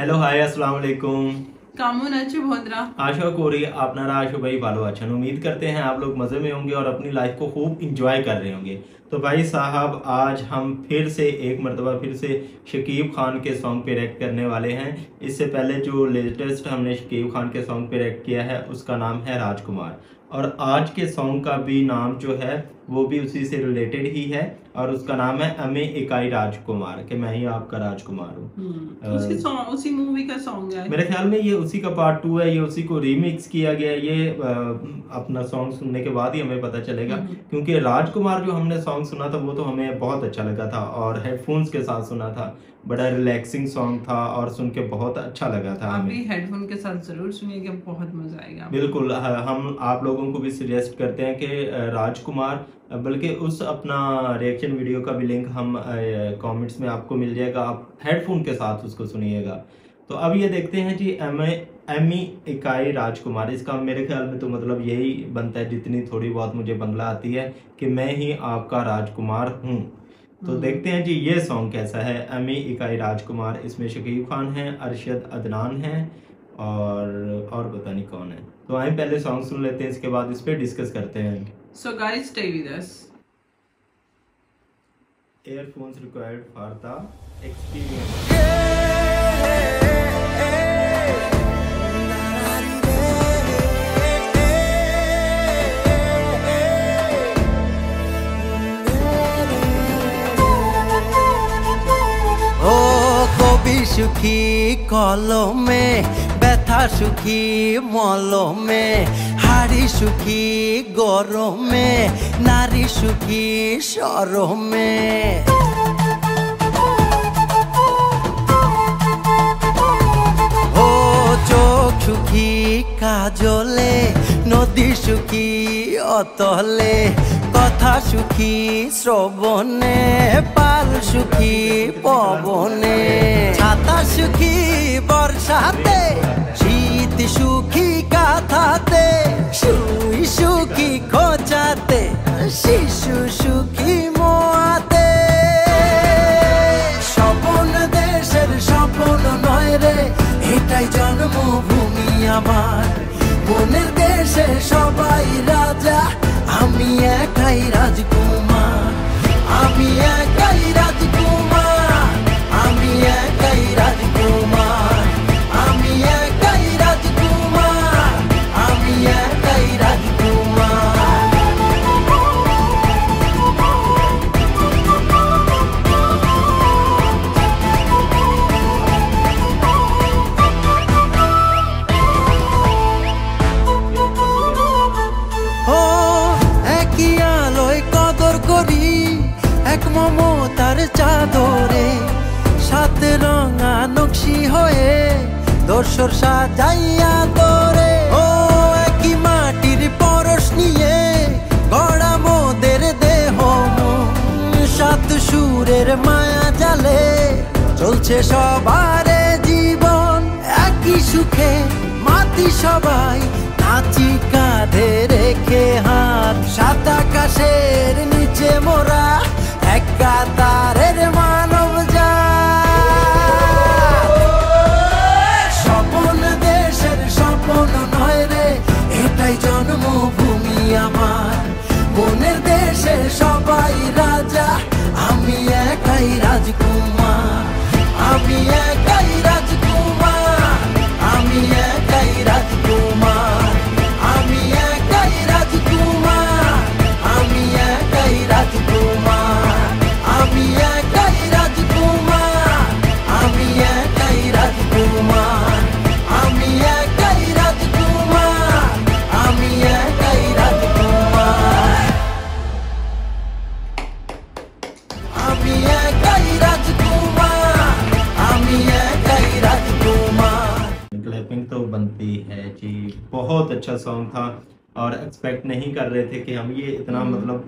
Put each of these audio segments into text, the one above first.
Hello hi अस्सलाम वालेकुम। কেমন আছো বন্ধুরা? आशा करी আপনারা সবাই ভালো আছেন। उम्मीद करते हैं आप लोग मज़े में होंगे और अपनी लाइफ को खूब इंजॉय कर रहे होंगे। तो भाई साहब आज हम फिर से एक मरतबा फिर से शकीब खान के सॉन्ग पे रिएक्ट करने वाले हैं। इससे पहले जो लेटेस्ट हमने शकीब खान के सॉन्ग पे रिएक्ट किया है उसका नाम है राजकुमार, और आज के सॉन्ग का भी नाम जो है वो भी उसी से रिलेटेड ही है और उसका नाम है अमे इकाई राजकुमार, कि मैं ही आपका राजकुमार हूँ। उसी मूवी का सॉन्ग है मेरे ख्याल में, ये उसी का पार्ट 2 है, ये उसी को रीमिक्स किया गया। ये अपना सॉन्ग सुनने के बाद ही हमें पता चलेगा, क्योंकि राजकुमार जो हमने सॉन्ग सुना था वो तो हमें बहुत अच्छा लगा था और हेडफोन्स के साथ सुना था। बड़ा रिलैक्सिंग सॉन्ग था और सुन के बहुत अच्छा लगा था। आप भी हेडफोन के साथ जरूर सुनिएगा, बहुत मजा आएगा। बिल्कुल, हम आप लोगों को भी सजेस्ट करते हैं कि राजकुमार, बल्कि उस अपना रिएक्शन वीडियो का भी लिंक हम कमेंट्स में आपको मिल जाएगा, आप हेडफोन के साथ उसको सुनिएगा। तो अब ये देखते हैं जी अमी इकाई राजकुमार। इसका मेरे ख्याल में तो मतलब यही बनता है, जितनी थोड़ी बहुत मुझे बंगला आती है, कि मैं ही आपका राजकुमार हूँ। तो देखते हैं जी ये सॉन्ग कैसा है, अमी इकाई राजकुमार। इसमें शकीब खान है, अरशद अदनान है और पता नहीं कौन है। तो आए पहले सॉन्ग सुन लेते हैं, इसके बाद इस पे डिस्कस करते हैं। So guys, stay with us. Earphones required for the experience. সুখী কলমে ব্যথা সুখী মলমে হাড়ি সুখী গরমে নারী সুখী শরমে ও চোখ সুখী কাজলে নদী সুখী অতলে কথা সুখী শ্রবণে পাল সুখী পবনে ছাতা সুখী বর্ষাতে শীত সুখী কাঁথাতে শুই সুখী খোঁচাতে শিশু সুখী মোয়াতে স্বপন দেশের স্বপন নয় রে, এটাই জন্মভূমি আমার। মনের দেশে সবাই রাজা, আমি একাই রাজকুমার। আমি একাই রাজকুমার, আমি একাই রাজকুমার, আমি একাই রাজকুমার, আমি একাই রাজকুমার। মমতার চাদরে সাত রঙা নকশি হয়ে দর্শর সাজাইয়া তোরে, ও একই মাটির পরশ নিয়ে গড়া মোদের দেহ সাত সুরের মায়া জালে চলছে সবারে জীবন। একই সুখে মাতি সবাই নাচি কাঁধে রেখে হাত, সাত আকাশের নিচে মোরা এক কাতারের মানব জাত। স্বপন দেশের স্বপন নয় রে, এটাই জন্মভূমি আমার। মনের দেশে সবাই রাজা, আমি একাই রাজকুমার। আমি একাই রাজকুমার, আমি একাই রাজকুমার, আমি একাই রাজকুমার, আমি একাই রাজকুমার, আমি একাই রাজকুমার, আমি একাই রাজকুমার, আমি একাই রাজকুমার, আমি একাই রাজকুমার, আমি একাই রাজকুমার, আমি एकाई राजकुमार। क्लैपिंग तो बनती है जी। बहुत अच्छा सॉन्ग था और एक्सपेक्ट नहीं कर रहे थे कि हम ये इतना मतलब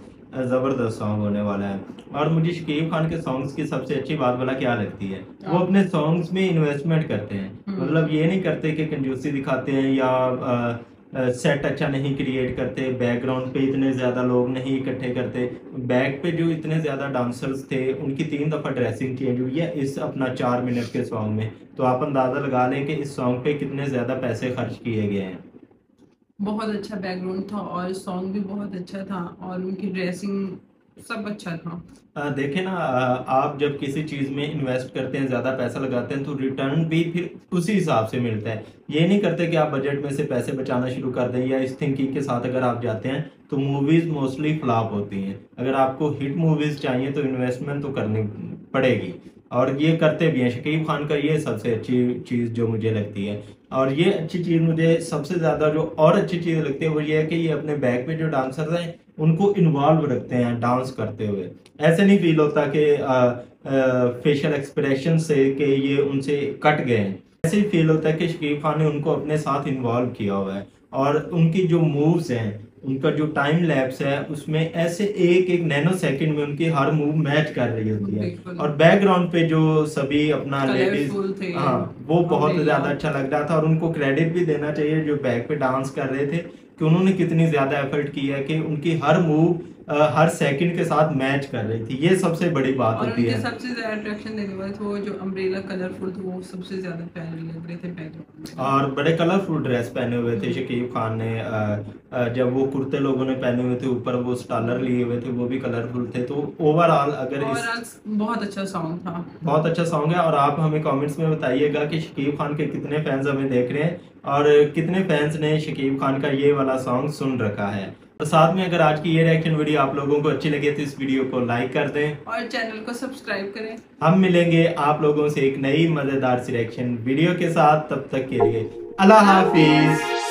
जबरदस्त सॉन्ग होने वाला है। और मुझे शकीब खान के सॉन्ग्स की सबसे अच्छी बात वाला क्या लगती है, वो अपने सॉन्ग्स में इन्वेस्टमेंट करते हैं। मतलब ये नहीं करते कि कंजूसी दिखाते हैं या सेट अच्छा नहीं क्रिएट करते, बैकग्राउंड पे इतने ज़्यादा लोग नहीं इकट्ठे करते, बैक पे जो इतने ज़्यादा डांसर्स थे उनकी 3 दफ़ा ड्रेसिंग चेंज हुई है इस अपना 4 मिनट के सॉन्ग में। तो आप अंदाज़ा लगा लें कि इस सॉन्ग पे कितने ज़्यादा पैसे खर्च किए गए हैं। बहुत अच्छा बैकग्राउंड था और सॉन्ग भी बहुत अच्छा था और उनकी ड्रेसिंग सब अच्छा था। देखें ना, आप जब किसी चीज़ में इन्वेस्ट करते हैं, ज़्यादा पैसा लगाते हैं, तो रिटर्न भी फिर उसी हिसाब से मिलता है। ये नहीं करते कि आप बजट में से पैसे बचाना शुरू कर दें, या इस थिंकिंग के साथ अगर आप जाते हैं तो मूवीज़ मोस्टली फ्लॉप होती हैं। अगर आपको हिट मूवीज़ चाहिए तो इन्वेस्टमेंट तो करनी पड़ेगी, और ये करते भी हैं। शकीब खान का ये सबसे अच्छी चीज़ जो मुझे लगती है, और ये अच्छी चीज़ मुझे सबसे ज़्यादा जो और अच्छी चीज़ लगती है वो ये है कि ये अपने बैक पे जो डांसर्स हैं उनको इन्वॉल्व रखते हैं डांस करते हुए। ऐसे नहीं फील होता कि फेशियल एक्सप्रेशन से कि ये उनसे कट गए हैं, ऐसे ही फील होता है कि शकीब खान ने उनको अपने साथ इन्वॉल्व किया हुआ है, और उनकी जो मूव्स हैं, उनका जो टाइम लैप्स है उसमें ऐसे एक एक नैनो सेकंड में उनकी हर मूव मैच कर रही होती है। बिल्कुल। और बैकग्राउंड पे जो सभी अपना लेडीज, कलरफुल थे। हाँ, वो बहुत अम्ब्रेला। ज्यादा अच्छा लग रहा था, और उनको क्रेडिट भी देना चाहिए जो बैक पे डांस कर रहे थे कि उन्होंने कितनी ज्यादा एफर्ट किया कि उनकी हर मूव हर सेकंड के साथ मैच कर रही थी। ये सबसे बड़ी बात और होती उनके है। सबसे ज्यादा अट्रैक्शन देने वाले थे वो जो अम्ब्रेला कलरफुल थे, वो सबसे ज्यादा प्यारे लग रहे थे बैकग्राउंड में। और बड़े कलरफुल ड्रेस पहने हुए थे शकीब खान ने। जब वो कुर्ते लोगों ने पहने हुए थे, ऊपर वो स्टालर लिए हुए थे, वो भी कलरफुल थे। तो ओवरऑल अगर इस बहुत अच्छा सॉन्ग था। बहुत अच्छा सॉन्ग है, और आप हमें कमेंट्स में बताइएगा कि शकीब खान के कितने फैंस हमें देख रहे हैं और कितने फैंस ने शकीब खान का ये वाला सॉन्ग सुन रखा है। तो साथ में अगर आज की ये रिएक्शन वीडियो आप लोगों को अच्छी लगे तो इस वीडियो को लाइक कर दें और चैनल को सब्सक्राइब करें। हम मिलेंगे आप लोगों से एक नई मजेदार सी रिएक्शन वीडियो के साथ, तब तक के लिए अल्लाह हाफिज।